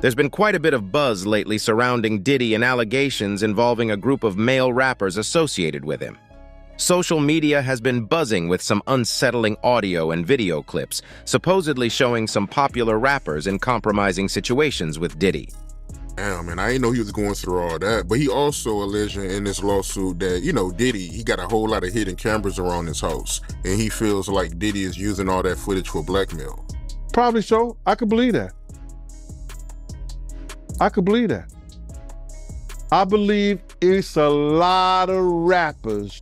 There's been quite a bit of buzz lately surrounding Diddy and allegations involving a group of male rappers associated with him. Social media has been buzzing with some unsettling audio and video clips, supposedly showing some popular rappers in compromising situations with Diddy. Damn, man, I didn't know he was going through all that. But he also alleged in this lawsuit that, Diddy, he got a whole lot of hidden cameras around his house. And he feels like Diddy is using all that footage for blackmail. Probably so. I could believe that. I could believe that. I believe it's a lot of rappers,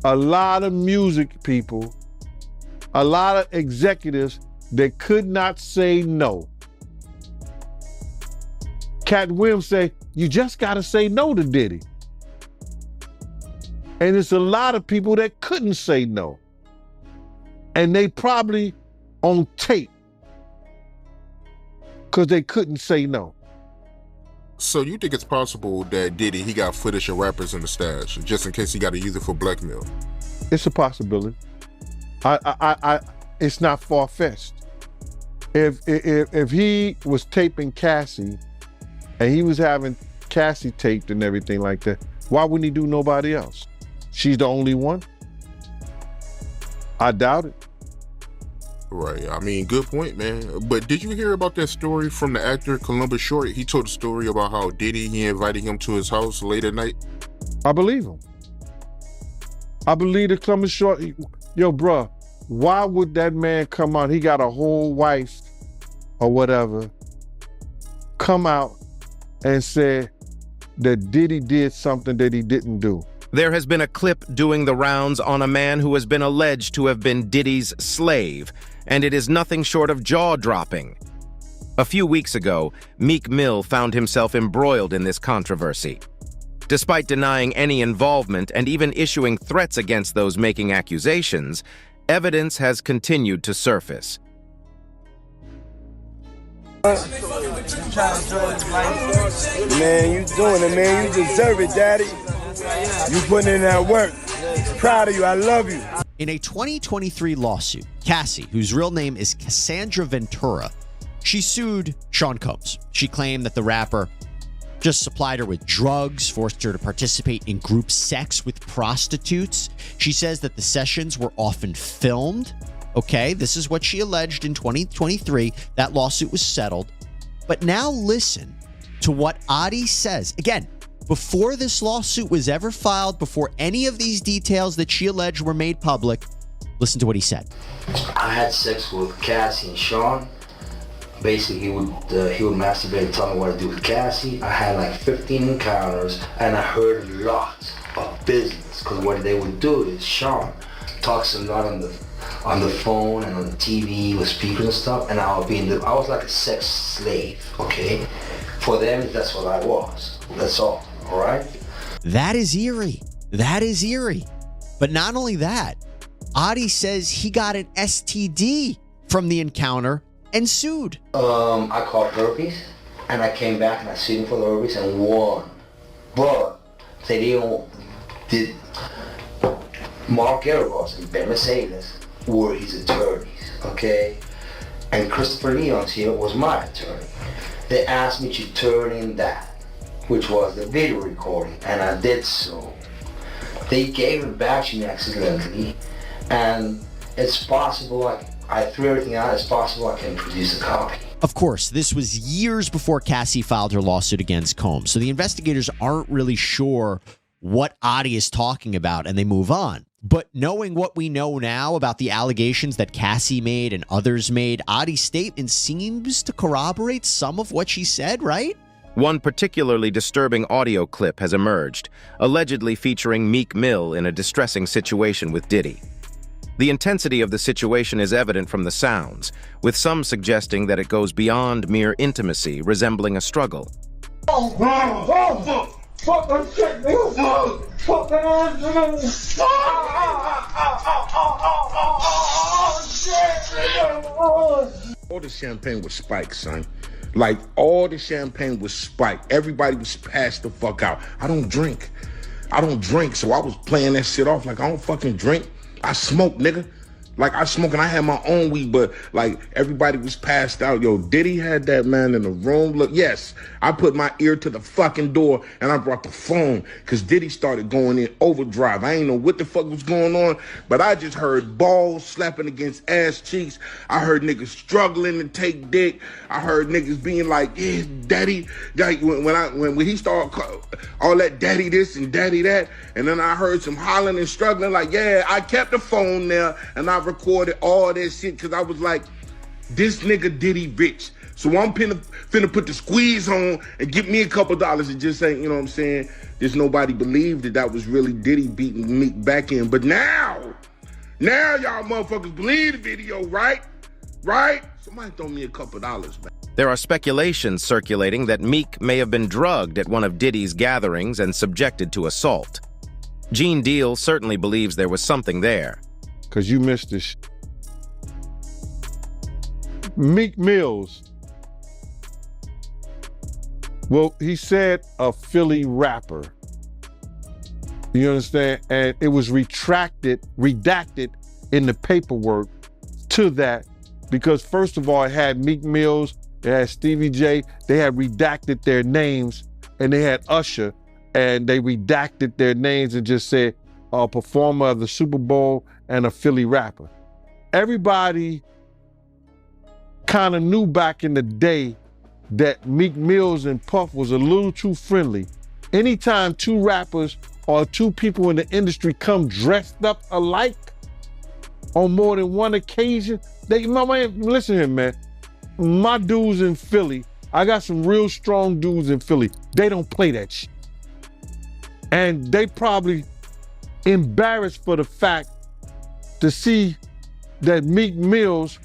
a lot of music people, a lot of executives that could not say no. Cat Williams say, you just gotta say no to Diddy. And it's a lot of people that couldn't say no. And they probably on tape because they couldn't say no. So you think it's possible that Diddy, he got footage of rappers in the stash, just in case he got to use it for blackmail? It's a possibility. It's not far-fetched. If he was taping Cassie and he was having Cassie taped and everything like that, why wouldn't he do nobody else? She's the only one? I doubt it. Right, I mean, good point, man. But did you hear about that story from the actor Columbus Short? He told a story about how Diddy, he invited him to his house late at night. I believe him. I believe the Columbus Short. Yo, bruh, why would that man come out? He got a whole wife or whatever, come out and say that Diddy did something that he didn't do. There has been a clip doing the rounds on a man who has been alleged to have been Diddy's slave, and it is nothing short of jaw-dropping. A few weeks ago, Meek Mill found himself embroiled in this controversy. Despite denying any involvement and even issuing threats against those making accusations, evidence has continued to surface. Man, you doing it, man. You deserve it, Daddy. You putting in that work. Proud of you. I love you. In a 2023 lawsuit, Cassie, whose real name is Cassandra Ventura, she sued Sean Combs. She claimed that the rapper just supplied her with drugs, forced her to participate in group sex with prostitutes. She says that the sessions were often filmed. Okay, this is what she alleged in 2023. That lawsuit was settled. But now listen to what Adi says. Again, before this lawsuit was ever filed, before any of these details that she alleged were made public, listen to what he said. I had sex with Cassie and Sean. Basically, he would masturbate and tell me what to do with Cassie. I had like 15 encounters, and I heard a lot of business. Because what they would do is Sean talks a lot on the phone and on the TV with speakers and stuff, and I was like a sex slave, okay? For them, that's what I was. That's all right? That is eerie. That is eerie. But not only that, Adi says he got an STD from the encounter and sued. I caught herpes, and I came back and I sued him for the herpes and won. But they did Mark Erebos and Ben Mercedes were his attorneys, okay? And Christopher Leon's here was my attorney. They asked me to turn in that, which was the video recording, and I did so. They gave it back to me accidentally, and it's possible, I threw everything out, it's possible I can produce a copy. Of course, this was years before Cassie filed her lawsuit against Combs, so the investigators aren't really sure what Adi is talking about, and they move on. But knowing what we know now about the allegations that Cassie made and others made, Adi's statement seems to corroborate some of what she said, right? One particularly disturbing audio clip has emerged, allegedly featuring Meek Mill in a distressing situation with Diddy. The intensity of the situation is evident from the sounds, with some suggesting that it goes beyond mere intimacy, resembling a struggle. All the champagne was spiked, son. Like, all the champagne was spiked. Everybody was passed the fuck out. I don't drink, so I was playing that shit off like I don't fucking drink. I smoke, nigga. Like, I smoke and I had my own weed, but like everybody was passed out. Yo, Diddy had that man in the room. Look, yes, I put my ear to the fucking door and I brought the phone because Diddy started going in overdrive. I ain't know what the fuck was going on, but I just heard balls slapping against ass cheeks. I heard niggas struggling to take dick. I heard niggas being like, yeah, daddy. Like when he started all that daddy this and daddy that, and then I heard some hollering and struggling like, yeah, I kept the phone there and I recorded all that shit because I was like, this nigga Diddy rich. So I'm finna put the squeeze on and get me a couple dollars and just say, you know what I'm saying? There's nobody believed that was really Diddy beating Meek back in. But now y'all motherfuckers believe the video, right? Right? Somebody throw me a couple dollars, man. There are speculations circulating that Meek may have been drugged at one of Diddy's gatherings and subjected to assault. Gene Deal certainly believes there was something there. Because you missed this. Meek Mills. Well, he said a Philly rapper. You understand? And it was redacted in the paperwork to that because, first of all, it had Meek Mills, it had Stevie J, they had redacted their names, and they had Usher, and they redacted their names and just said a performer of the Super Bowl and a Philly rapper. Everybody kind of knew back in the day that Meek Mills and Puff was a little too friendly. Anytime two rappers or two people in the industry come dressed up alike on more than one occasion, listen here, man. My dudes in Philly, I got some real strong dudes in Philly. They don't play that shit. And they probably embarrassed for the fact to see that Meek Mills,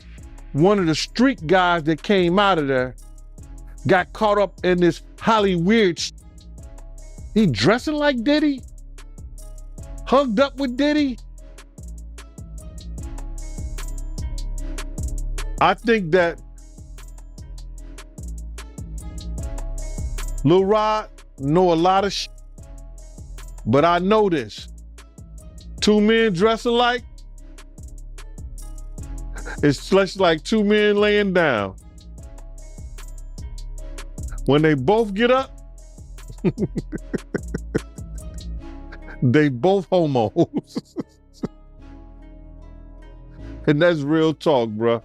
one of the street guys that came out of there, got caught up in this Hollywood shit. He dressing like Diddy? Hugged up with Diddy? I think that Lil Rod know a lot of shit, but I know this. Two men dress alike, it's just like two men laying down. When they both get up, they both homos. And that's real talk, bruh.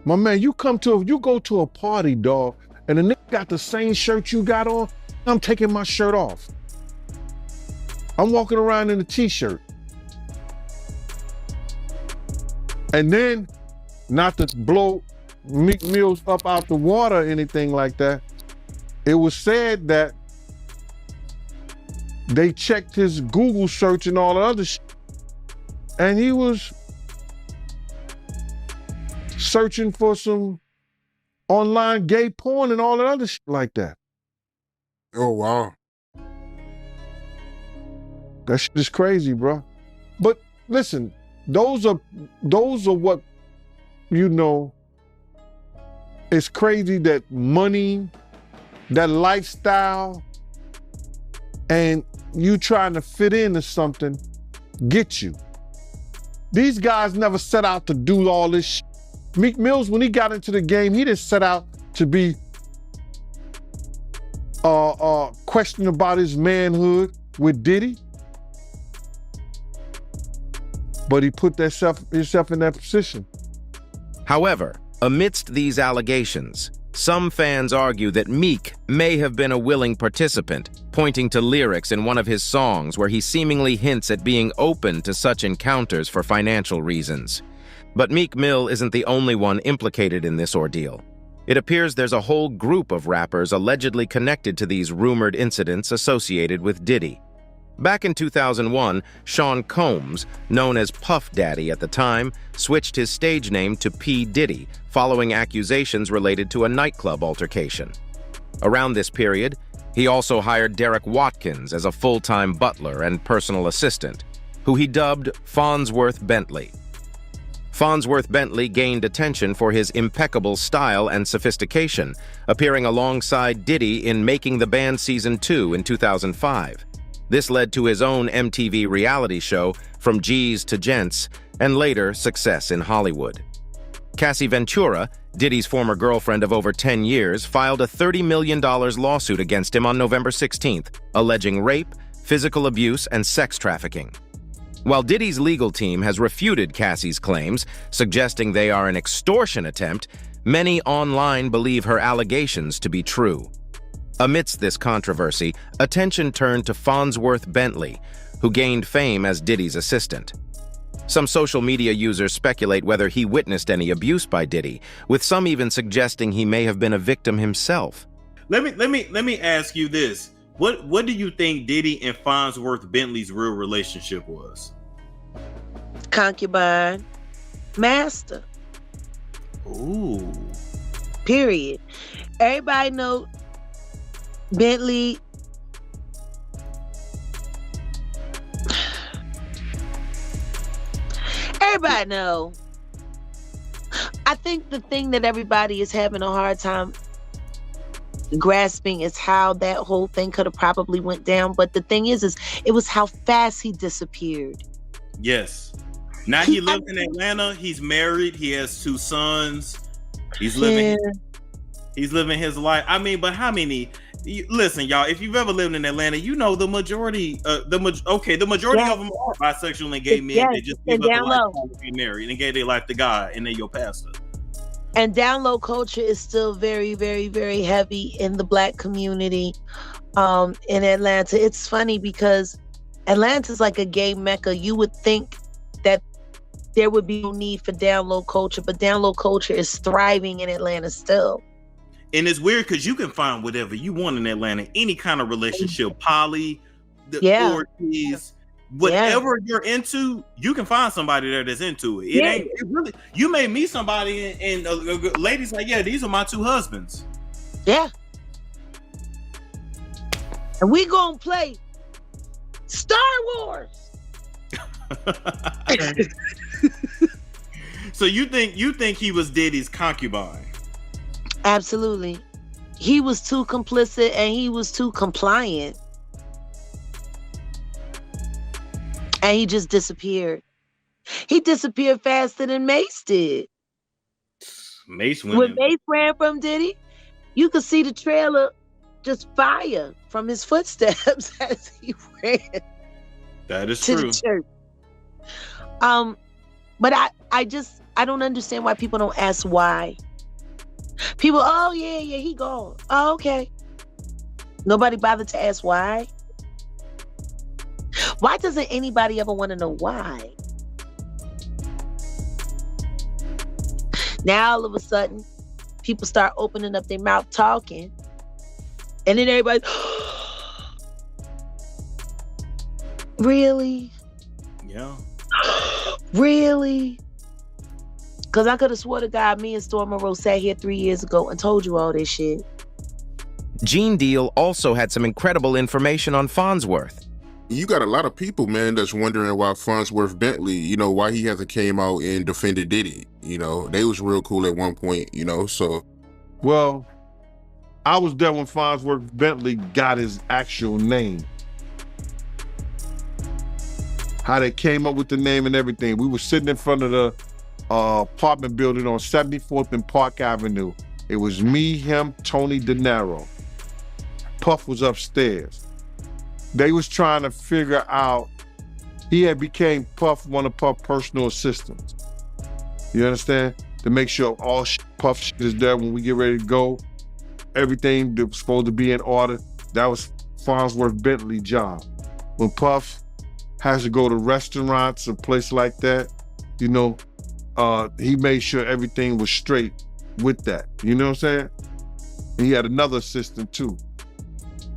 My man, you go to a party, dog, and the nigga got the same shirt you got on, I'm taking my shirt off. I'm walking around in a t-shirt. And then, not to blow Meek Mills up out the water or anything like that, it was said that they checked his Google search and all the other shit, and he was searching for some online gay porn and all that other shit like that. Oh, wow. That shit is crazy, bro. But listen, those are what, you know, it's crazy that money, that lifestyle, and you trying to fit into something get you. These guys never set out to do all this shit. Meek Mills, when he got into the game, he didn't set out to be questioning about his manhood with Diddy. But he put himself in that position. However, amidst these allegations, some fans argue that Meek may have been a willing participant, pointing to lyrics in one of his songs where he seemingly hints at being open to such encounters for financial reasons. But Meek Mill isn't the only one implicated in this ordeal. It appears there's a whole group of rappers allegedly connected to these rumored incidents associated with Diddy. Back in 2001, Sean Combs, known as Puff Daddy at the time, switched his stage name to P. Diddy, following accusations related to a nightclub altercation. Around this period, he also hired Derek Watkins as a full-time butler and personal assistant, who he dubbed Farnsworth Bentley. Farnsworth Bentley gained attention for his impeccable style and sophistication, appearing alongside Diddy in Making the Band Season 2 in 2005. This led to his own MTV reality show, From G's to Gents, and later success in Hollywood. Cassie Ventura, Diddy's former girlfriend of over 10 years, filed a $30 million lawsuit against him on November 16th, alleging rape, physical abuse, and sex trafficking. While Diddy's legal team has refuted Cassie's claims, suggesting they are an extortion attempt, many online believe her allegations to be true. Amidst this controversy, attention turned to Farnsworth Bentley, who gained fame as Diddy's assistant. Some social media users speculate whether he witnessed any abuse by Diddy, with some even suggesting he may have been a victim himself. Let me ask you this. What do you think Diddy and Farnsworth Bentley's real relationship was? Concubine, master. Ooh. Period. Everybody know Bentley. Everybody know. I think the thing that everybody is having a hard time grasping is how that whole thing could have probably went down. But the thing is it was how fast he disappeared. Yes. Now he lives in Atlanta. He's married. He has 2 sons. He's living his life. I mean, but how many? Listen, y'all. If you've ever lived in Atlanta, you know the majority. The majority of them are bisexual and gay men. Yes. They just give up their life to be married and gave their life to God, and they're your pastor. And down low culture is still very, very, very heavy in the Black community in Atlanta. It's funny because Atlanta's like a gay mecca. You would think that there would be no need for down low culture, but down low culture is thriving in Atlanta still. And it's weird because you can find whatever you want in Atlanta, any kind of relationship, poly, orgies, whatever you're into, you can find somebody there that's into it. It really. You may meet somebody and ladies like, yeah, these are my 2 husbands. Yeah. And we gonna play Star Wars. So you think he was Diddy's concubine? Absolutely. He was too complicit and he was too compliant. And he just disappeared. He disappeared faster than Mace did. Mace when Mace ran from Diddy, you could see the trailer just fire from his footsteps as he ran. That is to true. The church. But I don't understand why people don't ask why. People, oh yeah, he gone. Oh, okay. Nobody bothered to ask why. Why doesn't anybody ever want to know why? Now all of a sudden, people start opening up their mouth talking, and then everybody, really? Yeah. Really? Because I could have swore to God, me and Storm Monroe sat here 3 years ago and told you all this shit. Gene Deal also had some incredible information on Farnsworth. You got a lot of people, man, that's wondering why Farnsworth Bentley, why he hasn't came out and defended Diddy. They was real cool at one point, so. Well, I was there when Farnsworth Bentley got his actual name. How they came up with the name and everything. We were sitting in front of the apartment building on 74th and Park Avenue. It was me, him, Tony De Niro. Puff was upstairs. They was trying to figure out, he had became Puff, one of Puff's personal assistants. You understand? To make sure all Puff shit is there when we get ready to go. Everything that was supposed to be in order. That was Farnsworth Bentley's job. When Puff has to go to restaurants or places like that, he made sure everything was straight with that. You know what I'm saying? And he had another assistant too.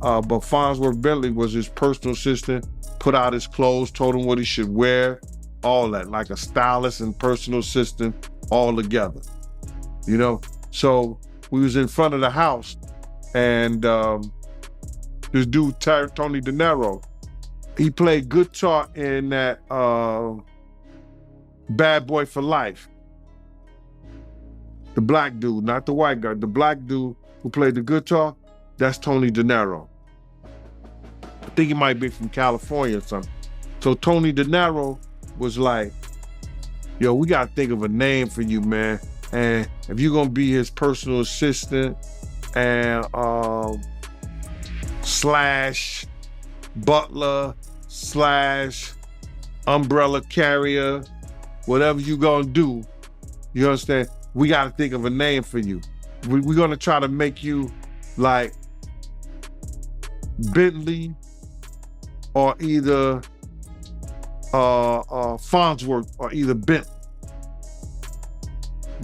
But Farnsworth Bentley was his personal assistant, put out his clothes, told him what he should wear, all that, like a stylist and personal assistant all together. So we was in front of the house and this dude, Tony De Niro, he played guitar in that Bad Boy for Life. The black dude, not the white guy, the black dude who played the guitar, that's Tony De Niro. think he might be from California or something. So Tony De Niro was like, yo, we gotta think of a name for you, man. And if you're gonna be his personal assistant and slash butler slash umbrella carrier, whatever you gonna do, you understand? We gotta think of a name for you. We're gonna try to make you like Bentley or either Farnsworth or either Bent.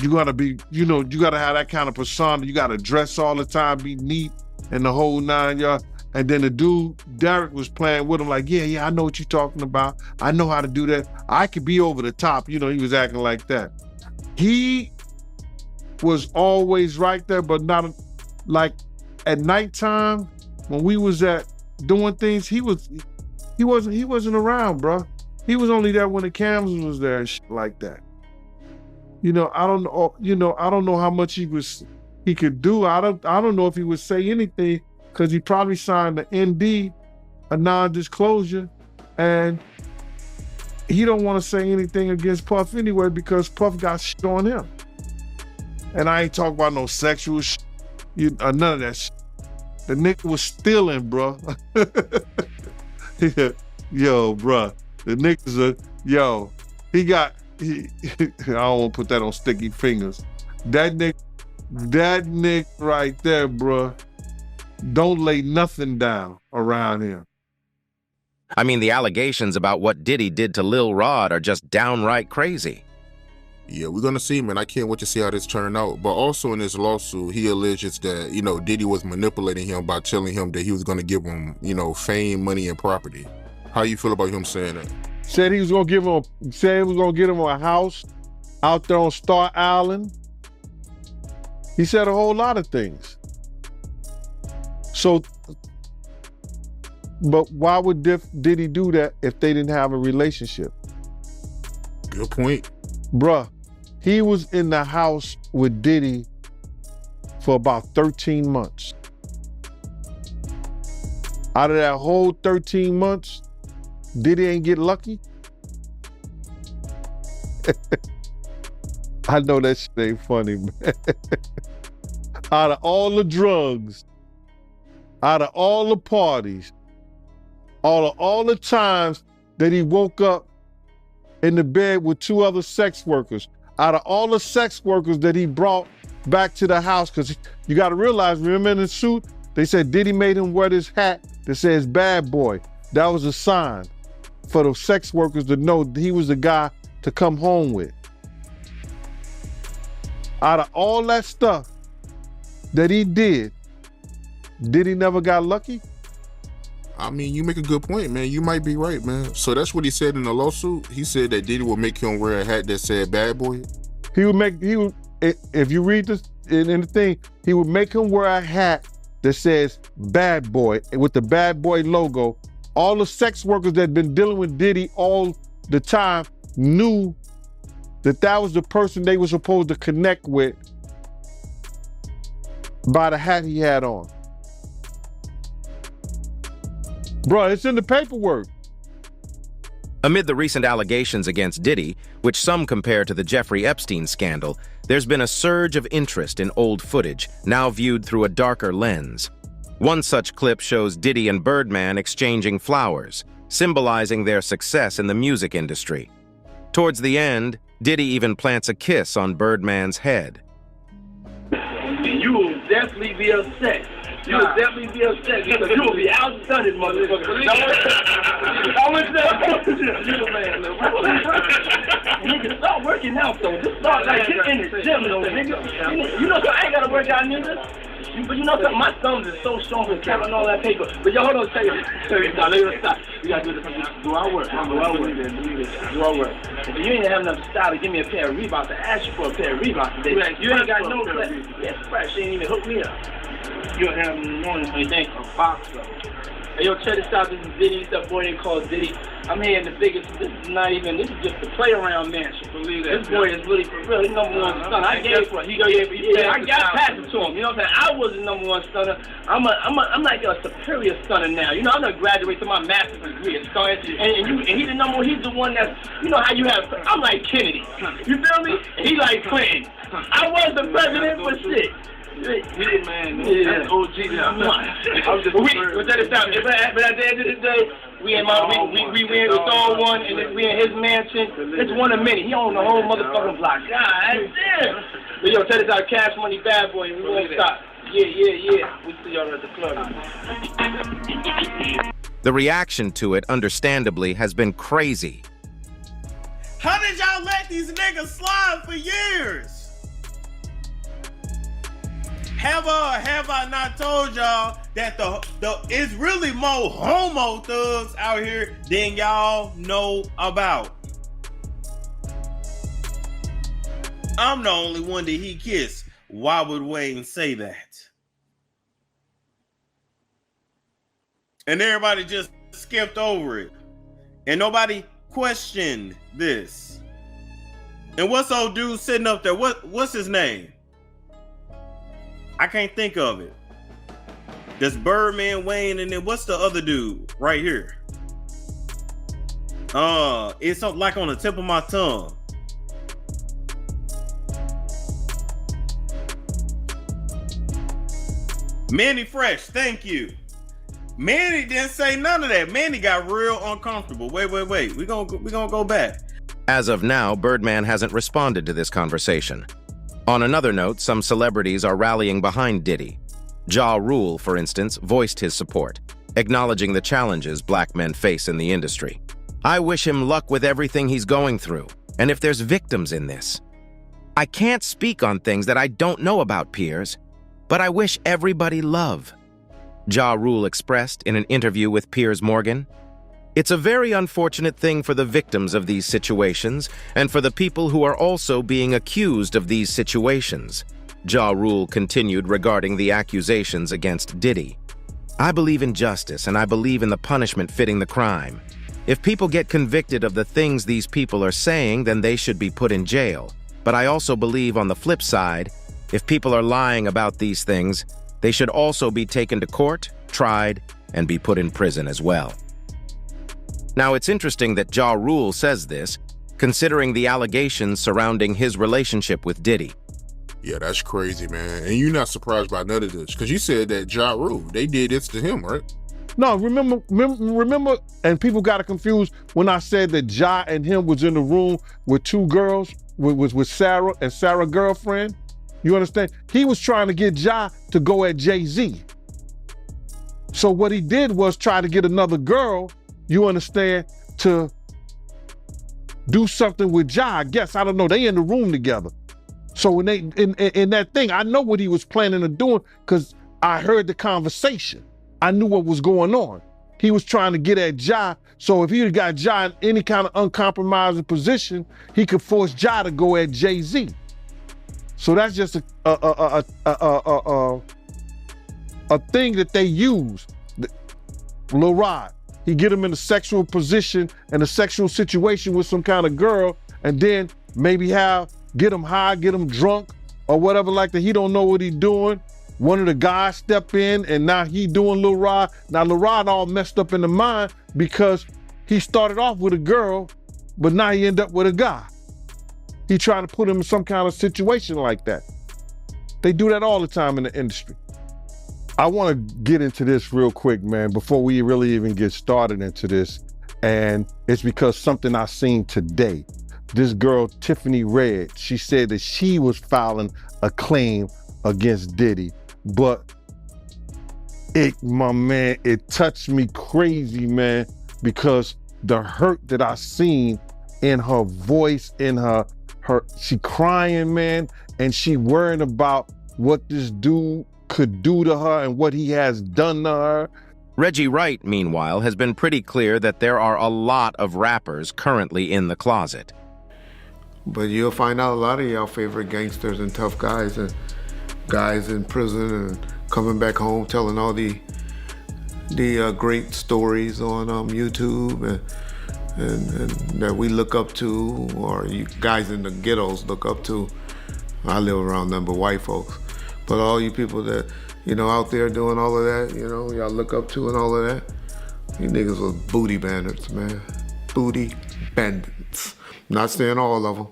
You gotta be, you gotta have that kind of persona. You gotta dress all the time, be neat and the whole 9 yards. And then the dude, Derek, was playing with him like, yeah, I know what you're talking about. I know how to do that. I could be over the top. He was acting like that. He was always right there, but not like at nighttime when we was at doing things, he wasn't around, bro. He was only there when the cameras was there and shit like that. I don't know how much he could do. I don't know if he would say anything, because he probably signed the ND, a non-disclosure, and he don't want to say anything against Puff anyway because Puff got shit on him. And I ain't talking about no sexual shit, none of that shit. The nigga was stealing, bro. Yo, bro. The niggas I don't want to put that on sticky fingers. That nigga right there, bro, don't lay nothing down around him. I mean, the allegations about what Diddy did to Lil Rod are just downright crazy. Yeah, we're gonna see, man. I can't wait to see how this turn out. But also in this lawsuit, he alleges that, Diddy was manipulating him by telling him that he was gonna give him, fame, money, and property. How you feel about him saying that? Said he was gonna get him a house out there on Star Island. He said a whole lot of things. So, but why would Diddy do that if they didn't have a relationship? Good point. Bruh, he was in the house with Diddy for about 13 months. Out of that whole 13 months, Diddy ain't get lucky? I know that shit ain't funny, man. Out of all the drugs, out of all the parties, all the times that he woke up in the bed with 2 other sex workers, out of all the sex workers that he brought back to the house, because you got to realize, remember in the suit, they said Diddy made him wear this hat that says bad boy. That was a sign for the sex workers to know he was the guy to come home with. Out of all that stuff that he did he never got lucky? I mean, you make a good point, man. You might be right, man. So that's what he said in the lawsuit. He said that Diddy would make him wear a hat that said bad boy. He would, if you read this in the thing, he would make him wear a hat that says bad boy with the bad boy logo. All the sex workers that had been dealing with Diddy all the time knew that was the person they were supposed to connect with by the hat he had on. Bro, it's in the paperwork. Amid the recent allegations against Diddy, which some compare to the Jeffrey Epstein scandal, there's been a surge of interest in old footage, now viewed through a darker lens. One such clip shows Diddy and Birdman exchanging flowers, symbolizing their success in the music industry. Towards the end, Diddy even plants a kiss on Birdman's head. You will definitely be upset. You will definitely be upset because you will be outdone, motherfucker. Nigga, start working out though. Just start like get in the gym though, nigga. You know something? I ain't gotta work out, nigga. But you know something? My thumbs is so strong from carrying all that paper. But yo, hold on, tell you. Now, let me stop. We gotta do this. Do our work. Do our work. If you ain't have enough style to give me a pair of Reeboks, to ask you for a pair of Reeboks today. You ain't got no class. Yeah, fresh. She ain't even hooked me up. You don't have no anything a box though. Hey, yo, check this out. This is Diddy. It's that boy they call Diddy. I'm here in the biggest. This is just the play around mansion. Believe that. This boy is really for real. He's number one stunner. I got past it to him. You know what I'm saying? I was the number one stunner. I'm like a superior stunner now. You know, I'm gonna graduate to my master's degree in stunning. And he's the number one. He's the one that's, you know how you have. I'm like Kennedy. You feel me? He like Clinton. I was the president, but shit. Yeah, man. That's OG now. I was just but at the end of the day, we in with all one, and we in his mansion. It's one of many. He owned the whole motherfucking block. God damn. But yo, check this out, Cash Money Bad Boy. We won't stop. Yeah. We see y'all at the club. The reaction to it, understandably, has been crazy. How did y'all let these niggas slide for years? Have I not told y'all that it's really more homo thugs out here than y'all know about? I'm the only one that he kissed. Why would Wayne say that? And everybody just skipped over it. And nobody questioned this. And what's old dude sitting up there? What's his name? I can't think of it. There's Birdman, Wayne, and then what's the other dude right here? It's like on the tip of my tongue. Manny Fresh, thank you. Manny didn't say none of that. Manny got real uncomfortable. Wait. We gonna go back. As of now, Birdman hasn't responded to this conversation. On another note, some celebrities are rallying behind Diddy. Ja Rule, for instance, voiced his support, acknowledging the challenges black men face in the industry. I wish him luck with everything he's going through, and if there's victims in this. I can't speak on things that I don't know about, Piers, but I wish everybody love. Ja Rule expressed in an interview with Piers Morgan. It's a very unfortunate thing for the victims of these situations and for the people who are also being accused of these situations. Ja Rule continued regarding the accusations against Diddy. I believe in justice and I believe in the punishment fitting the crime. If people get convicted of the things these people are saying, then they should be put in jail. But I also believe on the flip side, if people are lying about these things, they should also be taken to court, tried, and be put in prison as well. Now, it's interesting that Ja Rule says this, considering the allegations surrounding his relationship with Diddy. Yeah, that's crazy, man. And you're not surprised by none of this, because you said that Ja Rule, they did this to him, right? No, remember, and people got it confused when I said that Ja and him was in the room with two girls, with Sarah and Sarah's girlfriend. You understand? He was trying to get Ja to go at Jay-Z. So what he did was try to get another girl, you understand, to do something with Ja. I guess, I don't know, they in the room together. So when they, in that thing, I know what he was planning on doing because I heard the conversation. I knew what was going on. He was trying to get at Ja, so if he had got Ja in any kind of uncompromising position, he could force Ja to go at Jay-Z. So that's just a thing that they use. Lil Rod, he get him in a sexual position and a sexual situation with some kind of girl, and then maybe get him high, get him drunk, or whatever like that. He don't know what he's doing. One of the guys step in, and now he doing Lil Rod. Now Lil Rod all messed up in the mind because he started off with a girl, but now he end up with a guy. He trying to put him in some kind of situation like that. They do that all the time in the industry. I want to get into this real quick, man, before we really even get started into this. And it's because something I seen today. This girl, Tiffany Red, she said that she was filing a claim against Diddy, but it touched me crazy, man, because the hurt that I seen in her voice, in her she crying, man, and she worrying about what this dude could do to her and what he has done to her. Reggie Wright, meanwhile, has been pretty clear that there are a lot of rappers currently in the closet. But you'll find out a lot of y'all favorite gangsters and tough guys and guys in prison and coming back home telling all the the great stories on YouTube and that we look up to, or you guys in the ghettos look up to. I live around them, but white folks. But all you people that, out there doing all of that, y'all look up to and all of that, you niggas was booty bandits, man. Booty bandits. Not saying all of them,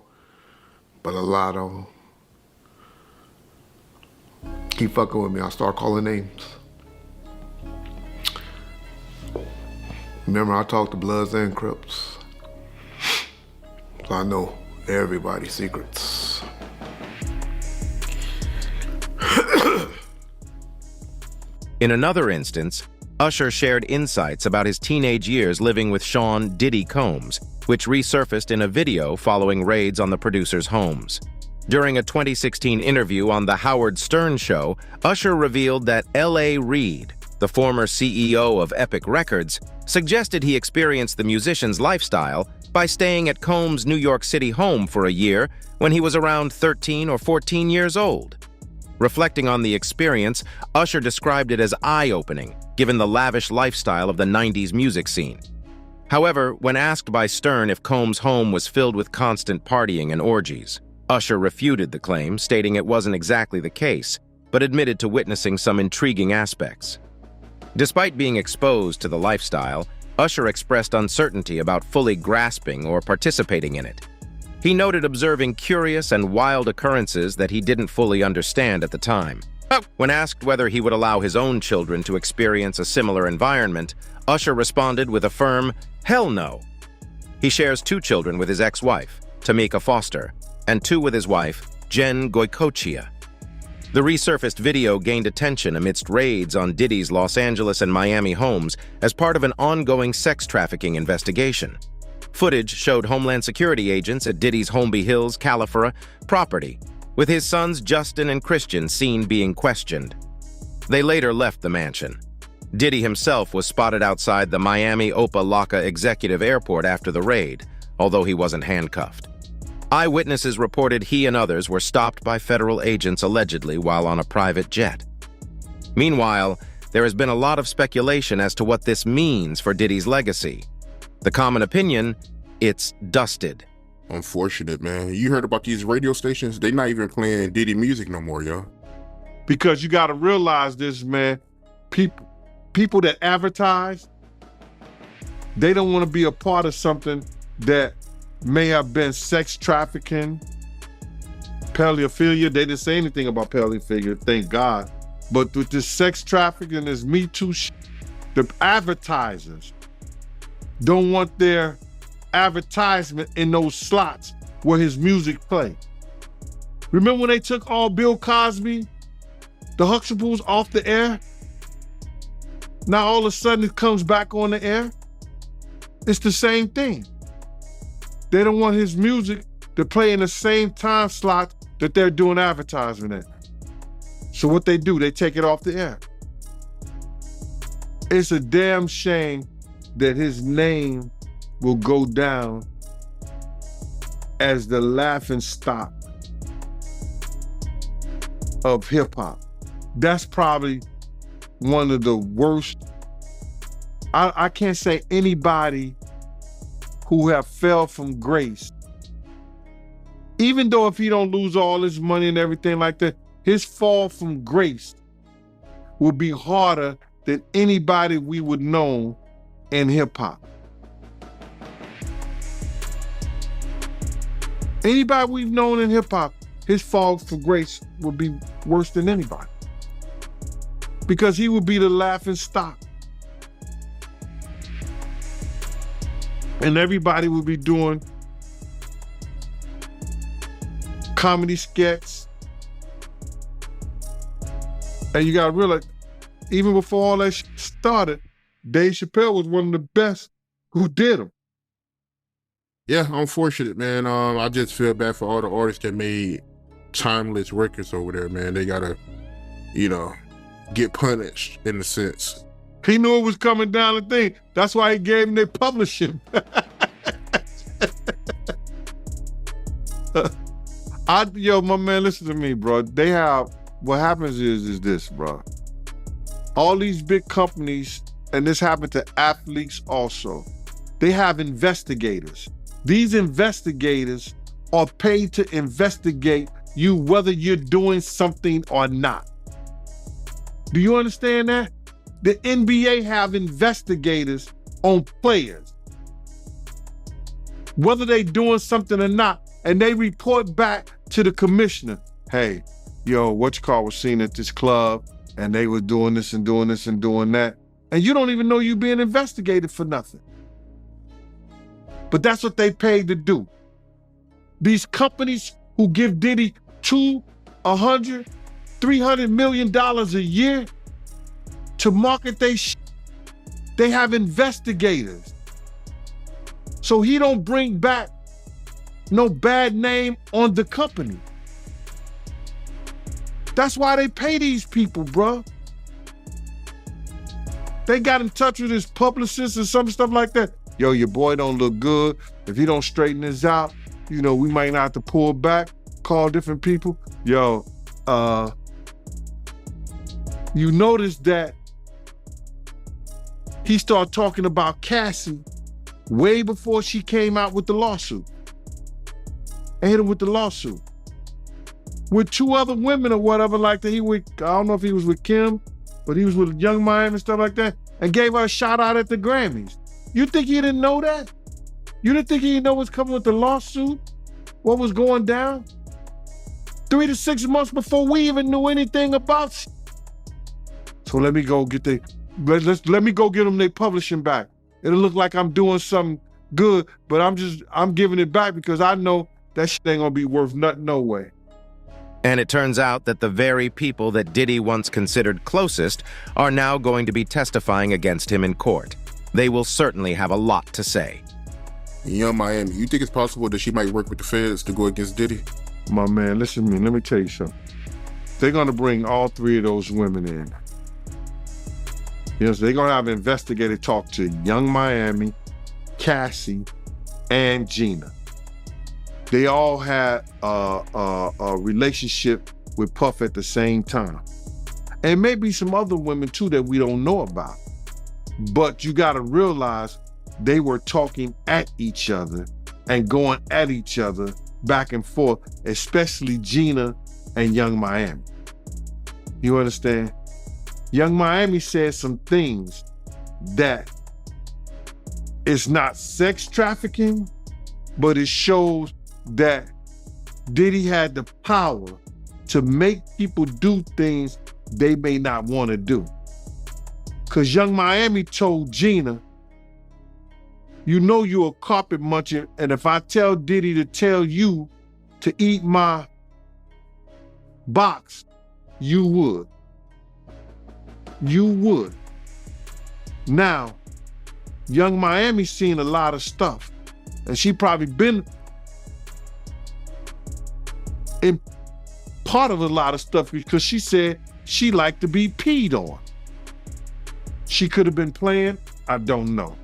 but a lot of them. Keep fucking with me, I'll start calling names. Remember, I talk to Bloods and Crips. So I know everybody's secrets. In another instance, Usher shared insights about his teenage years living with Sean Diddy Combs, which resurfaced in a video following raids on the producer's homes. During a 2016 interview on The Howard Stern Show, Usher revealed that L.A. Reid, the former CEO of Epic Records, suggested he experienced the musician's lifestyle by staying at Combs' New York City home for a year when he was around 13 or 14 years old. Reflecting on the experience, Usher described it as eye-opening, given the lavish lifestyle of the 90s music scene. However, when asked by Stern if Combs' home was filled with constant partying and orgies, Usher refuted the claim, stating it wasn't exactly the case, but admitted to witnessing some intriguing aspects. Despite being exposed to the lifestyle, Usher expressed uncertainty about fully grasping or participating in it. He noted observing curious and wild occurrences that he didn't fully understand at the time. When asked whether he would allow his own children to experience a similar environment, Usher responded with a firm, "Hell no." He shares 2 children with his ex-wife, Tamika Foster, and 2 with his wife, Jen Goicoechea. The resurfaced video gained attention amidst raids on Diddy's Los Angeles and Miami homes as part of an ongoing sex trafficking investigation. Footage showed Homeland Security agents at Diddy's Holmby Hills, California property, with his sons Justin and Christian seen being questioned. They later left the mansion. Diddy himself was spotted outside the Miami Opa-locka Executive Airport after the raid, although he wasn't handcuffed. Eyewitnesses reported he and others were stopped by federal agents allegedly while on a private jet. Meanwhile, there has been a lot of speculation as to what this means for Diddy's legacy. The common opinion, it's dusted. Unfortunate, man. You heard about these radio stations? They not even playing Diddy music no more, yo. Because you got to realize this, man. People that advertise, they don't want to be a part of something that may have been sex trafficking, pedophilia. They didn't say anything about pedophilia, thank God. But with this sex trafficking, this Me Too shit, the advertisers don't want their advertisement in those slots where his music play. Remember when they took all Bill Cosby, the Huxtables off the air? Now all of a sudden it comes back on the air? It's the same thing. They don't want his music to play in the same time slot that they're doing advertisement in. So what they do, they take it off the air. It's a damn shame that his name will go down as the laughingstock of hip hop. That's probably one of the worst. I can't say anybody who have fell from grace, even though if he don't lose all his money and everything like that, his fall from grace will be harder than anybody we would know in hip hop. Anybody we've known in hip hop, his fall from grace will be worse than anybody. Because he will be the laughing stock. And everybody will be doing comedy skits. And you gotta realize, even before all that started, Dave Chappelle was one of the best who did them. Yeah, unfortunate, man. I just feel bad for all the artists that made timeless records over there, man. They gotta, get punished in a sense. He knew it was coming down the thing. That's why he gave them their publishing. My man, listen to me, bro. What happens is this, bro. All these big companies and this happened to athletes also, they have investigators. These investigators are paid to investigate you whether you're doing something or not. Do you understand that? The NBA have investigators on players, whether they doing something or not, and they report back to the commissioner. Hey, yo, was seen at this club, and they were doing this and doing this and doing that. And you don't even know you being investigated for nothing. But that's what they paid to do. These companies who give Diddy $200, $300 million a year to market they they have investigators. So he don't bring back no bad name on the company. That's why they pay these people, bruh. They got in touch with his publicist and some stuff like that. Yo, your boy don't look good. If he don't straighten this out, you know, we might not have to pull back, call different people. Yo, you notice that he started talking about Cassie way before she came out with the lawsuit. And hit him with the lawsuit. With 2 other women or whatever like that. I don't know if he was with Kim, but he was with Young Miami and stuff like that, and gave her a shout out at the Grammys. You think he didn't know that? You didn't think he didn't know what's coming with the lawsuit? What was going down? 3 to 6 months before we even knew anything about it. So let me go get let me go get them their publishing back. It'll look like I'm doing something good, but I'm giving it back because I know that shit ain't gonna be worth nothing no way. And it turns out that the very people that Diddy once considered closest are now going to be testifying against him in court. They will certainly have a lot to say. Young Miami, you think it's possible that she might work with the feds to go against Diddy? My man, listen to me. Let me tell you something. They're gonna bring all 3 of those women in. You know, so they're gonna have an investigator talk to Young Miami, Cassie, and Gina. They all had a relationship with Puff at the same time. And maybe some other women too that we don't know about. But you gotta realize they were talking at each other and going at each other back and forth, especially Gina and Young Miami. You understand? Young Miami said some things that it's not sex trafficking, but it shows that Diddy had the power to make people do things they may not want to do. Because Young Miami told Gina, you know you're a carpet muncher, and if I tell Diddy to tell you to eat my box, you would. You would. Now, Young Miami's seen a lot of stuff, and she probably been in part of a lot of stuff because she said she liked to be peed on. She could have been playing, I don't know.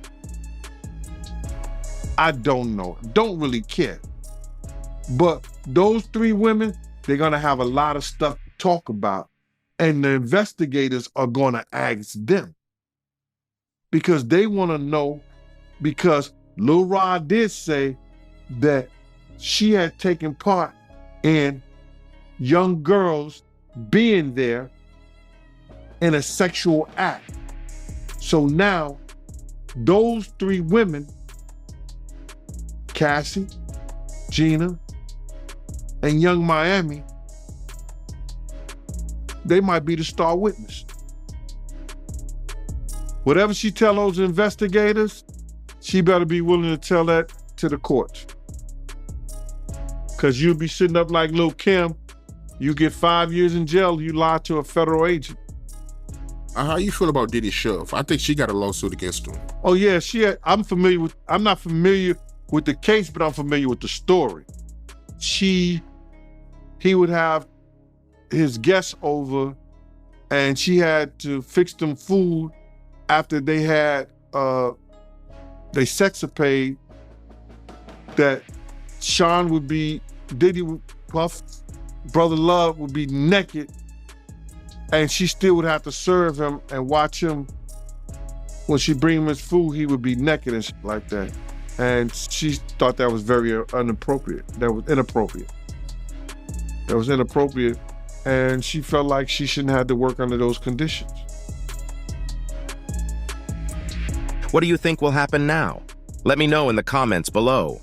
I don't know. Don't really care. But those 3 women, they're gonna have a lot of stuff to talk about. And the investigators are gonna ask them. Because they wanna know, because Lil Rod did say that she had taken part in young girls being there in a sexual act. So now, those 3 women, Cassie, Gina, and Young Miami, they might be the star witness. Whatever she tell those investigators, she better be willing to tell that to the courts. Because you'll be sitting up like Lil' Kim, you get 5 years in jail, you lied to a federal agent. How you feel about Diddy Shove? I think she got a lawsuit against him. Oh yeah, I'm not familiar with the case, but I'm familiar with the story. He would have his guests over and she had to fix them food after they had they sexapade, that Sean would be, Diddy would, Puff, Brother Love would be naked and she still would have to serve him and watch him when she bring him his food, he would be naked and shit like that. And she thought that was very inappropriate. That was inappropriate. And she felt like she shouldn't have to work under those conditions. What do you think will happen now? Let me know in the comments below.